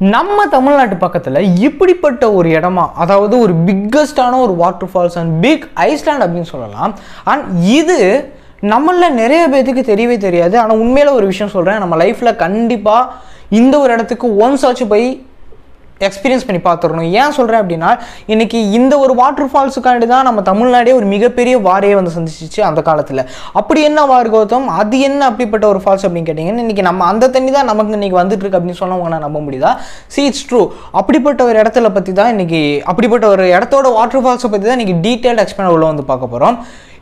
நம்ம தமிழ்நாட்டு பக்கத்தில் இப்படிப்பட்ட ஒரு இடமா, அதாவது ஒரு பிக்கஸ்டான ஒரு waterfalls and big island அப்படின்னு சொல்லலாம். அண்ட் இது நம்மள நிறைய பேருக்கு தெரியவே தெரியாது. ஆனால் உண்மையில ஒரு விஷயம் சொல்கிறேன், நம்ம லைஃப்பில் கண்டிப்பாக இந்த ஒரு இடத்துக்கு ஒன்ஸ் ஆச்சு போய் எக்ஸ்பீரியன்ஸ் பண்ணி பார்த்துடணும். ஏன் சொல்கிறேன் அப்படின்னா, இன்றைக்கி இந்த ஒரு வாட்டர் ஃபால்ஸுக்காண்டி தான் நம்ம தமிழ்நாடே ஒரு மிகப்பெரிய வாரையே வந்து சந்திச்சிச்சு அந்த காலத்தில். அப்படி என்ன வார் கௌதம், அது என்ன அப்படிப்பட்ட ஒரு ஃபால்ஸ் அப்படின்னு கேட்டிங்கன்னா, இன்றைக்கி நம்ம அந்த தண்ணி தான் நமக்கு இன்றைக்கி வந்துட்டுருக்கு அப்படின்னு சொன்னால் உங்களால் நம்ப முடியுதா? It's true. அப்படிப்பட்ட ஒரு இடத்துல பற்றி தான் இன்றைக்கி, அப்படிப்பட்ட ஒரு இடத்தோட வாட்டர் ஃபால்ஸை பற்றி தான் இன்றைக்கி டீட்டெயில்டு எக்ஸ்பிளைன் உள்ள வந்து பார்க்க போகிறோம்.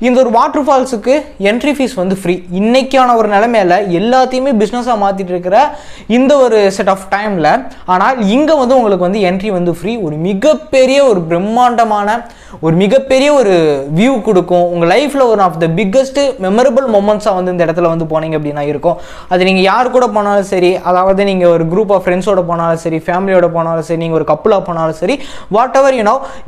இந்த ஒரு வாட்டர் ஃபால்ஸுக்கு என்ட்ரி ஃபீஸ் வந்து ஃப்ரீ. இன்றைக்கான ஒரு நிலைமையில் எல்லாத்தையுமே பிஸ்னஸாக மாற்றிட்டு இருக்கிற இந்த ஒரு செட் ஆஃப் டைமில், ஆனால் இங்கே வந்து உங்களுக்கு வந்து என்ட்ரி வந்து ஃப்ரீ. ஒரு மிகப்பெரிய ஒரு பிரம்மாண்டமான ஒரு மிகப்பெரிய ஒரு வியூ கொடுக்கும். உங்கள் லைஃப்பில் ஒரு ஆஃப் த பிக்கஸ்ட் மெமரபிள் மொமெண்ட்ஸாக வந்து இந்த இடத்துல வந்து போனீங்க அப்படின்னா இருக்கும். அது நீங்கள் யார் கூட போனாலும் சரி, அதாவது நீங்கள் ஒரு குரூப் ஆஃப் ஃப்ரெண்ட்ஸோட போனாலும் சரி, ஃபேமிலியோட போனாலும் சரி, நீங்கள் ஒரு கப்புளாக போனாலும் சரி, வாட் எவர்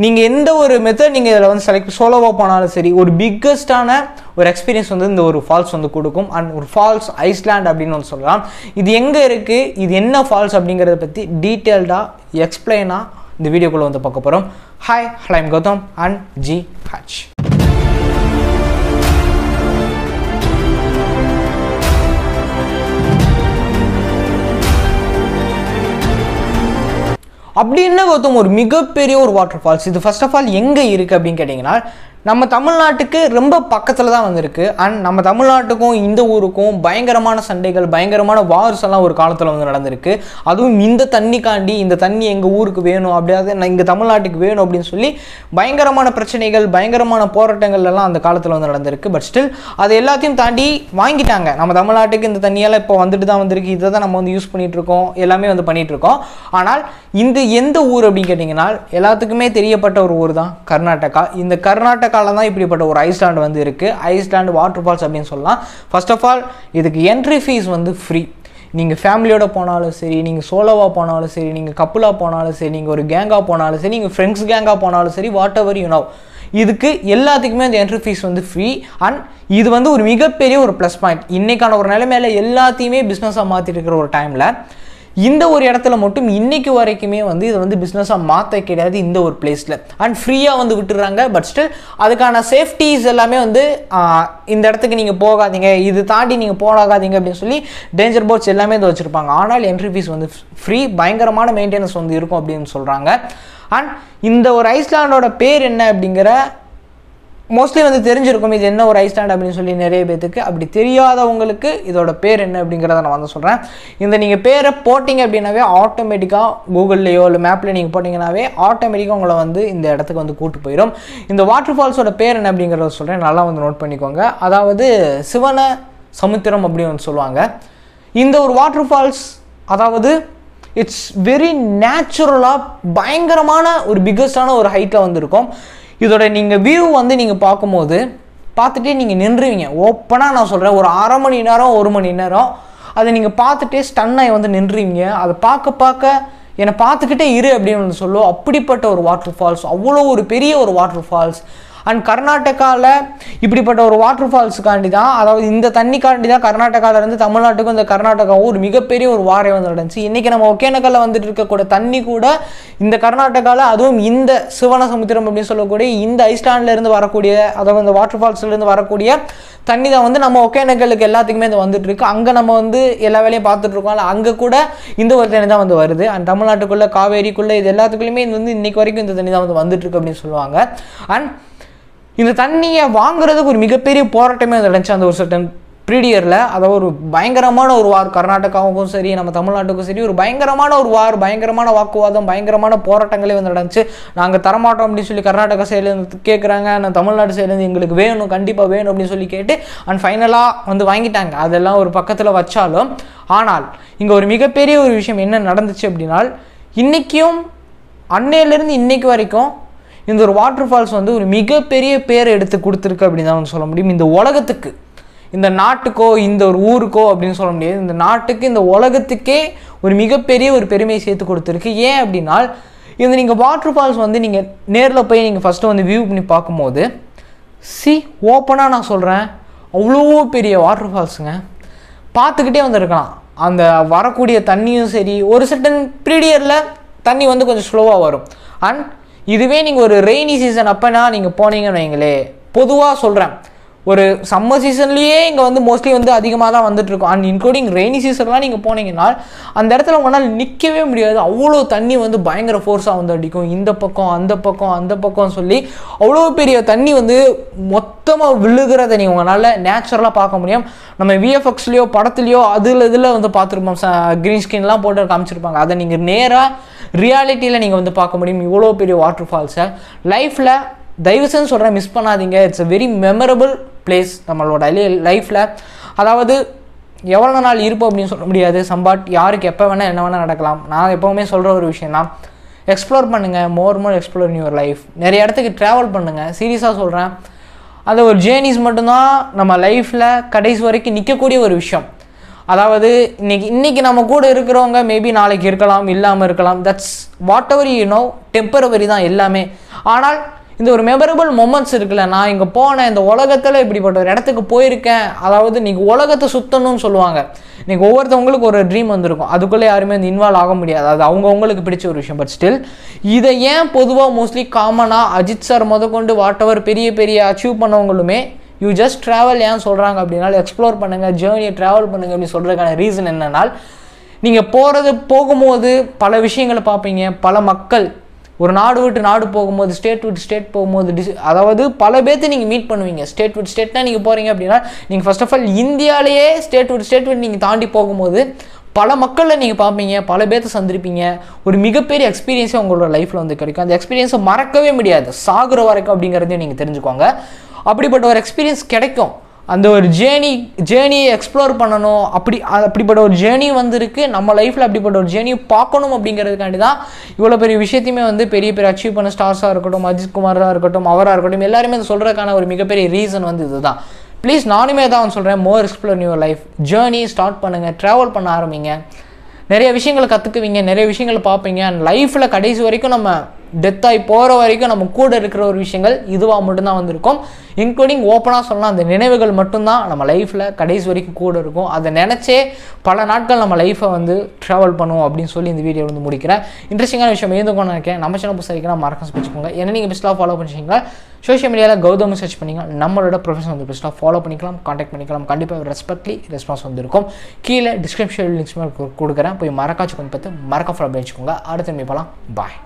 நீங்கள் எந்த ஒரு மெத்தட் நீங்கள் இதில் வந்து செலக்ட் சோலோவாக போனாலும் சரி, ஒரு பிக்கஸ்டான ஒரு எக்ஸ்பீரியன்ஸ் வந்து இந்த ஒரு ஃபால்ஸ் வந்து கொடுக்கும். அண்ட் ஒரு ஃபால்ஸ் ஐஸ்லாண்ட் அப்படின்னு வந்து சொல்லலாம். இது எங்கே இருக்குது, இது என்ன ஃபால்ஸ் அப்படிங்கிறத பற்றி டீட்டெயில்டாக எக்ஸ்பிளைனாக இந்த வீடியோக்குள்ளே வந்து பார்க்க போகிறோம். Hi, I'm Gautam and G H. அப்படி என்ன கௌதம் ஒரு மிகப்பெரிய ஒரு வாட்டர் ஃபால்ஸ், இது ஃபர்ஸ்ட் ஆஃப் ஆல் எங்கே இருக்குது அப்படின்னு கேட்டிங்கன்னா, நம்ம தமிழ்நாட்டுக்கு ரொம்ப பக்கத்தில் தான் வந்திருக்கு. அண்ட் நம்ம தமிழ்நாட்டுக்கும் இந்த ஊருக்கும் பயங்கரமான சண்டைகள், பயங்கரமான வார்ஸ் எல்லாம் ஒரு காலத்தில் வந்து நடந்திருக்கு. அதுவும் இந்த தண்ணிக்காண்டி, இந்த தண்ணி எங்கள் ஊருக்கு வேணும், அப்படியாவது இங்கே தமிழ்நாட்டுக்கு வேணும் அப்படின்னு சொல்லி பயங்கரமான பிரச்சனைகள், பயங்கரமான போராட்டங்கள் எல்லாம் அந்த காலத்தில் வந்து நடந்திருக்கு. பட் ஸ்டில் அது எல்லாத்தையும் தாண்டி வாங்கிட்டாங்க. நம்ம தமிழ்நாட்டுக்கு இந்த தண்ணியெல்லாம் இப்போ வந்துட்டு தான் வந்திருக்கு. இதை தான் நம்ம வந்து யூஸ் பண்ணிகிட்ருக்கோம், எல்லாமே வந்து பண்ணிகிட்ருக்கோம். ஆனால் இந்த எந்த ஊர் அப்படின்னு கேட்டிங்கன்னா, எல்லாத்துக்குமே தெரியப்பட்ட ஒரு ஊர் தான் கர்நாடகா. இந்த கர்நாடகாவில் தான் இப்படிப்பட்ட ஒரு ஐஸ்லாண்ட் வந்து இருக்குது. ஐஸ்லாண்ட் வாட்டர் ஃபால்ஸ் அப்படின்னு சொல்லலாம். ஃபர்ஸ்ட் ஆஃப் ஆல் இதுக்கு என்ட்ரி ஃபீஸ் வந்து ஃப்ரீ. நீங்கள் ஃபேமிலியோட போனாலும் சரி, நீங்கள் சோலோவாக போனாலும் சரி, நீங்கள் கப்புளாக போனாலும் சரி, நீங்கள் ஒரு கேங்காக போனாலும் சரி, நீங்கள் ஃப்ரெண்ட்ஸ் கேங்காக போனாலும் சரி, வாட் எவர் இதுக்கு எல்லாத்துக்குமே அந்த என்ட்ரி ஃபீஸ் வந்து ஃப்ரீ. அண்ட் இது வந்து ஒரு மிகப்பெரிய ஒரு ப்ளஸ் பாயிண்ட். இன்றைக்கான ஒரு நிலைமையில எல்லாத்தையுமே பிஸ்னஸாக மாற்றிட்டு இருக்கிற ஒரு டைமில் இந்த ஒரு இடத்துல மட்டும் இன்றைக்கு வரைக்குமே வந்து இதை வந்து பிஸ்னஸாக மாற்ற கிடையாது இந்த ஒரு பிளேஸில். அண்ட் ஃப்ரீயாக வந்து விட்டுறாங்க. பட் ஸ்டில் அதுக்கான சேஃப்டிஸ் எல்லாமே வந்து இந்த இடத்துக்கு நீங்கள் போகாதீங்க, இது தாண்டி நீங்கள் போகாதீங்க அப்படின்னு சொல்லி டேஞ்சர் போர்ட்ஸ் எல்லாமே இதை வச்சுருப்பாங்க. ஆனால் என்ட்ரி ஃபீஸ் வந்து ஃப்ரீ, பயங்கரமான மெயின்டெனன்ஸ் வந்து இருக்கும் அப்படின்னு சொல்கிறாங்க. அண்ட் இந்த ஒரு ஐஸ்லாண்டோட பேர் என்ன அப்படிங்கிற மோஸ்ட்லி வந்து தெரிஞ்சிருக்கும், இது என்ன ஒரு ஐஸ்லாண்ட் அப்படின்னு சொல்லி நிறைய பேருக்கு. அப்படி தெரியாதவங்களுக்கு இதோட பேர் என்ன அப்படிங்கிறத நான் வந்து சொல்கிறேன். இந்த நீங்கள் பேரை போட்டிங்க அப்படின்னாவே ஆட்டோமேட்டிக்காக கூகுள்லேயோ இல்லை மேப்பில் நீங்கள் போட்டிங்கன்னாவே ஆட்டோமேட்டிக்காக உங்களை வந்து இந்த இடத்துக்கு வந்து கூட்டு போயிடும். இந்த வாட்டர் ஃபால்ஸோட பேர் என்ன அப்படிங்கிறத சொல்கிறேன், நல்லா வந்து நோட் பண்ணிக்கோங்க. அதாவது சிவன சமுத்திரம் அப்படின்னு வந்து சொல்லுவாங்க. இந்த ஒரு வாட்டர் ஃபால்ஸ் அதாவது இட்ஸ் வெரி நேச்சுரலாக பயங்கரமான ஒரு பிக்கஸ்டான ஒரு ஹைட்டில் வந்து இருக்கும். இதோட நீங்கள் வியூ வந்து நீங்கள் பார்க்கும்போது பார்த்துட்டே நீங்கள் நின்றுவீங்க. ஓப்பனாக நான் சொல்கிறேன், ஒரு அரை மணி நேரம் 1 மணி நேரம் அதை நீங்கள் பார்த்துட்டே ஸ்டன்னாகி வந்து நின்றுவீங்க. அதை பார்க்க என்னை பார்த்துக்கிட்டே இரு அப்படின்னு வந்து சொல்லுவோம். அப்படிப்பட்ட ஒரு வாட்டர் ஃபால்ஸ், அவ்வளோ ஒரு பெரிய ஒரு வாட்டர் ஃபால்ஸ். அண்ட் கர்நாடகாவில் இப்படிப்பட்ட ஒரு வாட்டர் ஃபால்ஸுக்காண்டி தான், அதாவது இந்த தண்ணிக்காண்டி தான் கர்நாடகாவிலேருந்து தமிழ்நாட்டுக்கும் இந்த கர்நாடகாவும் ஒரு மிகப்பெரிய ஒரு வாரை வந்து நடந்துச்சு. இன்றைக்கி நம்ம ஒகேனக்கல்ல வந்துட்டு இருக்கக்கூடிய தண்ணி கூட இந்த கர்நாடகாவில், அதுவும் இந்த சிவன சமுத்திரம் அப்படின்னு சொல்லக்கூடிய இந்த ஐஸ்லாண்ட்லேருந்து வரக்கூடிய, அதாவது இந்த வாட்டர் ஃபால்ஸ்லேருந்து வரக்கூடிய தண்ணி தான் வந்து நம்ம ஒகேனக்கலுக்கு எல்லாத்துக்குமே இது வந்துட்டு இருக்கு. அங்கே நம்ம வந்து எல்லா வேலையும் பார்த்துட்டு இருக்கோம், அங்கே கூட இந்த ஒரு தண்ணி தான் வந்து வருது. அண்ட் தமிழ்நாட்டுக்குள்ளே காவேரிக்குள்ளே இது எல்லாத்துக்குள்ளேயுமே இது வந்து இன்றைக்கு வரைக்கும் இந்த தண்ணி தான் வந்து வந்துட்டு இருக்கு அப்படின்னு சொல்லுவாங்க. அண்ட் இந்த தண்ணியை வாங்குறதுக்கு ஒரு மிகப்பெரிய போராட்டமே நடந்துச்சு அந்த ஒரு சர்டன் பீரியடில். அதாவது ஒரு பயங்கரமான ஒரு வார், கர்நாடகாவுக்கும் சரி நம்ம தமிழ்நாட்டுக்கும் சரி ஒரு பயங்கரமான ஒரு வார், பயங்கரமான வாக்குவாதம், பயங்கரமான போராட்டங்களே வந்து நடந்துச்சு. நாங்கள் தரமாட்டோம் அப்படின்னு சொல்லி கர்நாடகா சைட்லேருந்து கேட்குறாங்க, நான் தமிழ்நாடு சைட்லேருந்து எங்களுக்கு வேணும், கண்டிப்பாக வேணும் அப்படின்னு சொல்லி கேட்டு அண்ட் ஃபைனலாக வந்து வாங்கிட்டாங்க. அதெல்லாம் ஒரு பக்கத்தில் வச்சாலும், ஆனால் இங்கே ஒரு மிகப்பெரிய ஒரு விஷயம் என்ன நடந்துச்சு அப்படின்னா, இன்றைக்கும் அன்னையிலேருந்து இன்னைக்கு வரைக்கும் இந்த ஒரு வாட்டர் ஃபால்ஸ் வந்து ஒரு மிகப்பெரிய பேர் எடுத்து கொடுத்துருக்கு அப்படின்னு தான் சொல்ல முடியும். இந்த உலகத்துக்கு, இந்த நாட்டுக்கோ இந்த ஒரு ஊருக்கோ அப்படின்னு சொல்ல முடியாது, இந்த நாட்டுக்கு இந்த உலகத்துக்கே ஒரு மிகப்பெரிய ஒரு பெருமையை சேர்த்து கொடுத்துருக்கு. ஏன் அப்படின்னா, இந்த நீங்கள் வாட்டர் ஃபால்ஸ் வந்து நீங்கள் நேரில் போய் நீங்கள் ஃபஸ்ட்டு வந்து வியூ பண்ணி பார்க்கும்போது ஓப்பனாக நான் சொல்கிறேன், அவ்வளோ பெரிய வாட்டர் ஃபால்ஸுங்க. பார்த்துக்கிட்டே வந்துருக்கலாம். அந்த வரக்கூடிய தண்ணியும் சரி, ஒரு சர்டன் பீரியடில் தண்ணி வந்து கொஞ்சம் ஸ்லோவாக வரும். அண்ட் இதுவே நீங்கள் ஒரு ரெய்னி சீசன் அப்போனா நீங்கள் போனீங்கன்னு வைங்களே, பொதுவாக சொல்கிறேன், ஒரு சம்மர் சீசன்லேயே இங்கே வந்து மோஸ்ட்லி வந்து அதிகமாக தான் வந்துட்டுருக்கும். அண்ட் இன்க்ளூடிங் ரெய்னி சீசன்லாம் நீங்கள் போனீங்கன்னா அந்த இடத்துல உங்களால் நிற்கவே முடியாது. அவ்வளோ தண்ணி வந்து பயங்கர ஃபோர்ஸாக வந்து அடிக்கும். இந்த பக்கம் அந்த பக்கம் அந்த பக்கம் சொல்லி அவ்வளோ பெரிய தண்ணி வந்து மொத்தமாக விழுகிறத நீங்கள் உங்களால் நேச்சுரலாக பார்க்க முடியும். நம்ம விஎஃப்எக்ஸ்லேயோ படத்துலையோ இதில் வந்து பார்த்துருப்போம், க்ரீன் ஸ்க்ரீன்லாம் போட்டு காமிச்சிருப்பாங்க. அதை நீங்கள் நேராக ரியாலிட்டியில் நீங்கள் வந்து பார்க்க முடியும். இவ்வளோ பெரிய வாட்டர் ஃபால்ஸை லைஃப்பில் தயவுசெய்து சொல்கிறேன், மிஸ் பண்ணாதீங்க. It's a very memorable place நம்மளோட லைஃப்பில். அதாவது எவ்வளோ நாள் இருப்போம் அப்படின்னு சொல்ல முடியாது. சம்பாட் யாருக்கு எப்போ வேணால் என்ன வேணால் நடக்கலாம். நான் எப்போவுமே சொல்கிற ஒரு விஷயம் தான், எக்ஸ்ப்ளோர் பண்ணுங்கள், மோர் எக்ஸ்ப்ளோர் இன் யுவர் லைஃப். நிறைய இடத்துக்கு ட்ராவல் பண்ணுங்கள். சீரியஸாக சொல்கிறேன், அந்த ஒரு ஜேர்னிஸ் மட்டும்தான் நம்ம லைஃப்பில் கடைசி வரைக்கும் நிற்கக்கூடிய ஒரு விஷயம். அதாவது இன்னைக்கு நம்ம கூட இருக்கிறவங்க மேபி நாளைக்கு இருக்கலாம், இல்லாமல் இருக்கலாம். That's what ever you know, temporary தான் எல்லாமே. ஆனால் இந்த ஒரு மெமரபிள் மொமெண்ட்ஸ் இருக்குல்ல, நான் இங்கே போனேன், இந்த உலகத்தில் இப்படிப்பட்ட ஒரு இடத்துக்கு போயிருக்கேன். அதாவது நீங்கள் உலகத்தை சுற்றணும்னு சொல்லுவாங்க. நீங்கள் ஒவ்வொருத்தவங்களுக்கு ஒரு ட்ரீம் வந்திருக்கும், அதுக்குள்ளே யாருமே வந்து இன்வால்வ் ஆக முடியாது. அது அவங்களுக்கு பிடிச்ச ஒரு விஷயம். பட் ஸ்டில் இதை ஏன் பொதுவாக மோஸ்ட்லி காமனாக அஜித் சார் முதற்கொண்டு வாட் எவர் பெரிய அச்சீவ் பண்ணவங்களுமே யூ ஜஸ்ட் ட்ராவல் ஏன் சொல்கிறாங்க அப்படின்னா, எக்ஸ்ப்ளோர் பண்ணுங்கள், ஜேர்னியை ட்ராவல் பண்ணுங்கள் அப்படின்னு சொல்கிறதுக்கான ரீசன் என்னென்னால், நீங்கள் போகும்போது பல விஷயங்களை பார்ப்பீங்க. பல மக்கள் ஒரு நாடு விட்டு நாடு போகும்போது, ஸ்டேட் விட்டு ஸ்டேட் போகும்போது, அதாவது பல பேர்த்து நீங்கள் மீட் பண்ணுவீங்க. ஸ்டேட் விட்டு ஸ்டேட்னா நீங்கள் போகிறீங்க அப்படின்னா, நீங்கள் ஃபர்ஸ்ட் ஆஃப் ஆல் இந்தியாவிலேயே ஸ்டேட் விட்டு நீங்கள் தாண்டி போகும்போது பல மக்களில் நீங்கள் பார்ப்பீங்க, பல பேர்த்த சந்திருப்பீங்க. ஒரு மிகப்பெரிய எக்ஸ்பீரியன்ஸே உங்களோட லைஃப்பில் வந்து கிடைக்கும். அந்த எக்ஸ்பீரியன்ஸை மறக்கவே முடியாது சாகுற வரைக்கும் அப்படிங்கிறதையும் நீங்கள் தெரிஞ்சுக்கோங்க. அப்படிப்பட்ட ஒரு எக்ஸ்பீரியன்ஸ் கிடைக்கும். அந்த ஒரு ஜேர்னியை எக்ஸ்ப்ளோர் பண்ணணும். அப்படிப்பட்ட ஒரு ஜேர்னி வந்துருக்கு நம்ம லைஃப்பில். அப்படிப்பட்ட ஒரு ஜேர்னியை பார்க்கணும் அப்படிங்கிறதுக்காண்டி தான் இவ்வளோ பெரிய விஷயத்தையுமே வந்து பெரிய அச்சீவ் பண்ண ஸ்டார்ஸாக இருக்கட்டும், அஜித் குமாராக இருக்கட்டும், அவராக இருக்கட்டும், எல்லாருமே அதை சொல்கிறதுக்கான ஒரு மிகப்பெரிய ரீசன் வந்து இதுதான். ப்ளீஸ் நானுமே தான் சொல்கிறேன், more explore your life. Journey start பண்ணுங்கள், ட்ராவல் பண்ண ஆரம்பிங்க. நிறைய விஷயங்களை கற்றுக்குவீங்க, நிறைய விஷயங்களை பார்ப்பீங்க. அண்ட் லைஃப்பில் கடைசி வரைக்கும் நம்ம டெத்தாகி போகிற வரைக்கும் நம்ம கூட இருக்கிற ஒரு விஷயங்கள் இதுவாக மட்டும்தான் வந்திருக்கும். இன்க்ளூடிங் ஓப்பனாக சொல்லலாம், அந்த நினைவுகள் மட்டும்தான் நம்ம லைஃப்பில் கடைசி வரைக்கும் கூட இருக்கும். அதை நினச்சே பல நாட்கள் நம்ம லைஃப்பை வந்து ட்ராவல் பண்ணுவோம் அப்படின்னு சொல்லி இந்த வீடியோ வந்து முடிக்கிறேன். இன்ட்ரெஸ்டிங்கான விஷயம் இருந்துக்கோன்னு நினைக்கிறேன். நம்ம சேனல் புதுசாக மறக்காம வச்சுக்கோங்க. என்ன நீங்கள் பெஸ்ட்டாக ஃபாலோ பண்ணிச்சிங்களா, சோஷியல் மீடியாவில் கௌதம் சர்ச் பண்ணிங்க, நம்மளோட ப்ரொஃபஷன் வந்து பெஸ்ட்டாக ஃபாலோ பண்ணிக்கலாம், காண்டாக்ட் பண்ணிக்கலாம். கண்டிப்பாக ரெஸ்பெக்ட்லி ரெஸ்பான்ஸ் வந்துருக்கும். கீழே டிஸ்கிரிப்ஷன் லிங்க்ஸ் கொடுக்குறேன், போய் மறக்காச்சு கொஞ்சம் பார்த்து மறக்க ஃபாலோ பண்ணி வச்சுக்கோங்க. அடுத்த மீட் பண்ணலாம். பாய்.